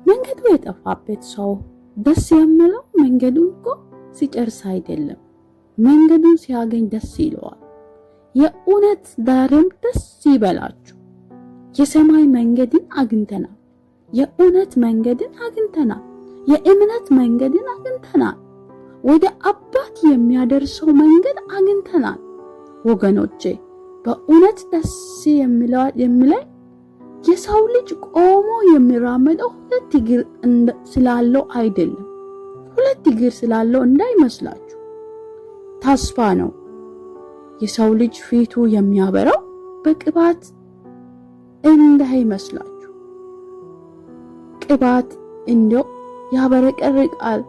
መንገዱ የጠፋበት ሰው ደስ የሚለው መንገዱን እኮ ሲጨርስ አይደለም፣ መንገዱን ሲያገኝ ደስ ይለዋል። የእውነት ዳርም ደስ ይበላችሁ። የሰማይ መንገድን አግኝተናል። የእውነት መንገድን አግኝተናል። የእምነት መንገድን አግኝተናል። ወደ አባት የሚያደርሰው መንገድ አግኝተናል። ወገኖቼ በእውነት ደስ የሚለኝ የሰው ልጅ ቆሞ የሚራመደው ሁለት እግር ስላለው አይደለም። ሁለት እግር ስላለው እንዳይመስላችሁ፣ ተስፋ ነው። የሰው ልጅ ፊቱ የሚያበራው በቅባት እንዳይመስላችሁ። ቅባት እንደው ያበረቀርቃል፣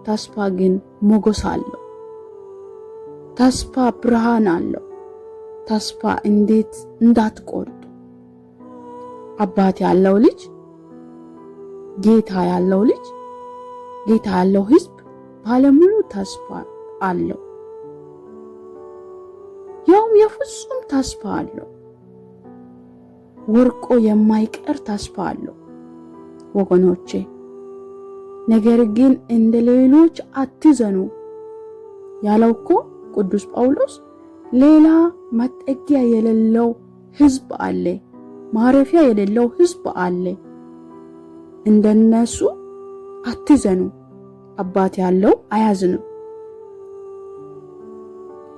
ተስፋ ግን ሞገስ አለው። ተስፋ ብርሃን አለው። ተስፋ እንዴት እንዳትቆርጡ። አባት ያለው ልጅ፣ ጌታ ያለው ልጅ፣ ጌታ ያለው ሕዝብ ባለሙሉ ተስፋ አለው። ያውም የፍጹም ተስፋ አለው። ወርቆ የማይቀር ተስፋ አለው ወገኖቼ። ነገር ግን እንደ ሌሎች አትዘኑ ያለው እኮ ቅዱስ ጳውሎስ ሌላ መጠጊያ የሌለው ሕዝብ አለ፣ ማረፊያ የሌለው ሕዝብ አለ። እንደነሱ አትዘኑ። አባት ያለው አያዝንም።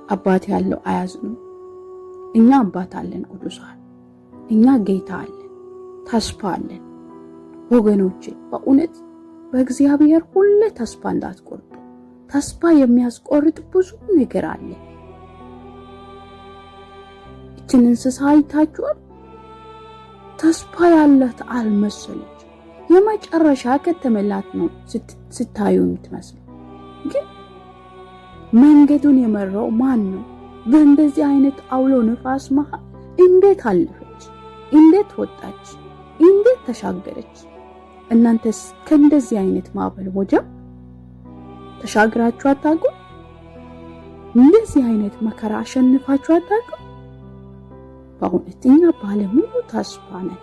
አባት ያለው አያዝንም። እኛ አባት አለን ቅዱሳን፣ እኛ ጌታ አለን፣ ተስፋ አለን ወገኖቼ። በእውነት በእግዚአብሔር ሁሌ ተስፋ እንዳትቆርጡ። ተስፋ የሚያስቆርጥ ብዙ ነገር አለ። እችን እንስሳ አይታችኋል? ተስፋ ያላት አልመሰለች። የመጨረሻ ከተመላት ነው ስታዩ የምትመስለው። ግን መንገዱን የመራው ማን ነው? በእንደዚህ አይነት አውሎ ነፋስ መሃል እንዴት አለፈች? እንዴት ወጣች? እንዴት ተሻገረች? እናንተስ ከእንደዚህ አይነት ማዕበል ወጀብ ተሻግራችሁ አታውቁ? እንደዚህ አይነት መከራ አሸንፋችሁ አታውቁ? በእውነት እኛ ባለሙሉ ተስፋ ነን።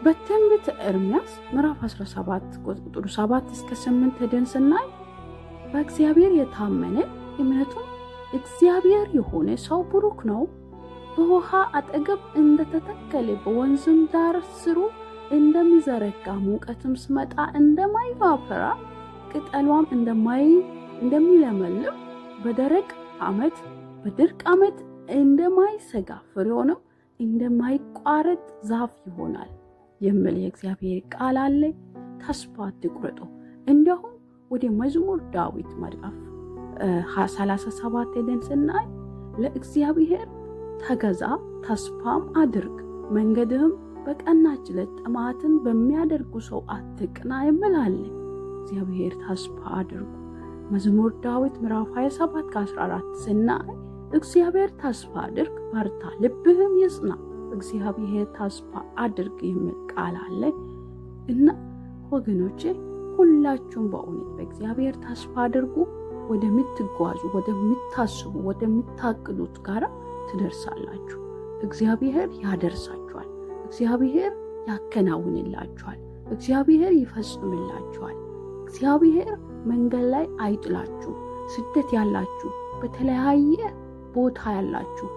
በትንቢተ ኤርምያስ ምዕራፍ 17 ቁጥር 7 እስከ 8 ሄደን ስናይ በእግዚአብሔር የታመነ እምነቱም እግዚአብሔር የሆነ ሰው ብሩክ ነው። በውሃ አጠገብ እንደተተከለ በወንዝም ዳር ስሩ እንደሚዘረጋ ሙቀትም ስመጣ እንደማይፈራ ቅጠሏም እንደሚለመልም በድርቅ ዓመት እንደማይሰጋ ፍሬውንም እንደማይቋረጥ ዛፍ ይሆናል የሚል የእግዚአብሔር ቃል አለ። ተስፋ አትቁረጡ። እንዲሁም ወደ መዝሙር ዳዊት ምዕራፍ 37 ሄደን ስናይ ለእግዚአብሔር ተገዛ ተስፋም አድርግ፣ መንገድህም በቀናች ዕለት ጥማትን በሚያደርጉ ሰው አትቅና የሚል አለ። እግዚአብሔር ተስፋ አድርጉ። መዝሙር ዳዊት ምዕራፍ 27 ከ14 ስናይ እግዚአብሔር ተስፋ አድርግ፣ በርታ፣ ልብህም ይጽና፣ እግዚአብሔር ተስፋ አድርግ የሚል ቃል አለ እና ወገኖቼ ሁላችሁም በእውነት በእግዚአብሔር ተስፋ አድርጉ። ወደምትጓዙ፣ ወደምታስቡ፣ ወደምታቅዱት ጋር ትደርሳላችሁ። እግዚአብሔር ያደርሳችኋል። እግዚአብሔር ያከናውንላችኋል። እግዚአብሔር ይፈጽምላችኋል። እግዚአብሔር መንገድ ላይ አይጥላችሁ። ስደት ያላችሁ፣ በተለያየ ቦታ ያላችሁ፣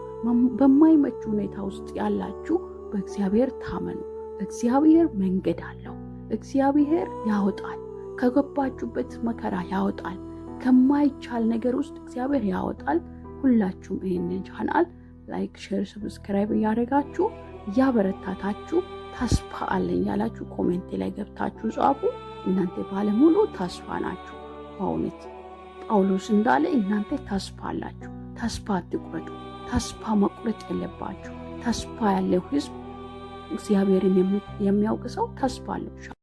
በማይመች ሁኔታ ውስጥ ያላችሁ በእግዚአብሔር ታመኑ። እግዚአብሔር መንገድ አለው። እግዚአብሔር ያወጣል። ከገባችሁበት መከራ ያወጣል። ከማይቻል ነገር ውስጥ እግዚአብሔር ያወጣል። ሁላችሁም ይሄንን ቻናል ላይክ፣ ሼር፣ ሰብስክራይብ እያደረጋችሁ እያበረታታችሁ ተስፋ አለኝ ያላችሁ ኮሜንት ላይ ገብታችሁ ጻፉ። እናንተ ባለሙሉ ተስፋ ናችሁ። በእውነት ጳውሎስ እንዳለ እናንተ ተስፋ አላችሁ። ተስፋ አትቁረጡ። ተስፋ መቁረጥ የለባችሁ። ተስፋ ያለው ሕዝብ እግዚአብሔርን የሚያውቅ ሰው ተስፋ አለው።